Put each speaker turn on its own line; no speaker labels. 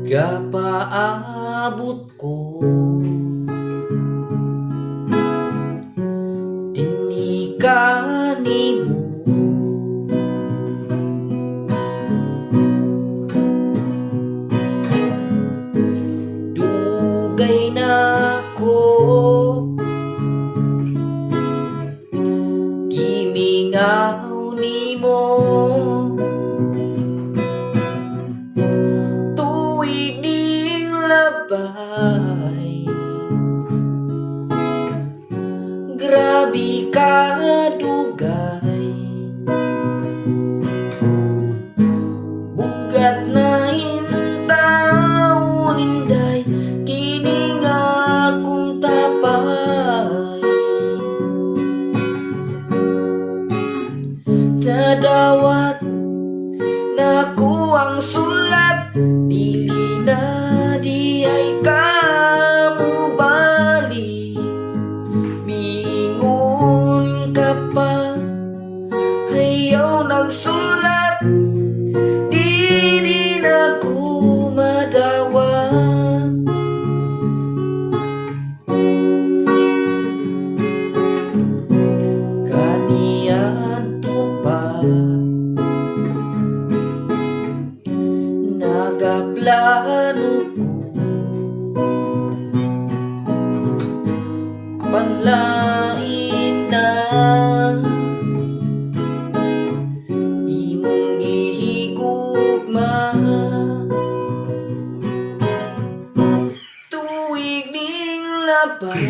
Gapaabot ko dinhi kanimo, dugay na ko gimingaw nimo. Labay, grabe ka dugay, bugat na hintaw ninday kini nga akong tapay. Nadawat na ko ang sulat, dili na di ay kamu balik, miingon ka pa, ayaw nagsulat, di na ko madawat. Kaniadto pa nagaplano ko, panlain na imong gihigugma, tuwig ning labay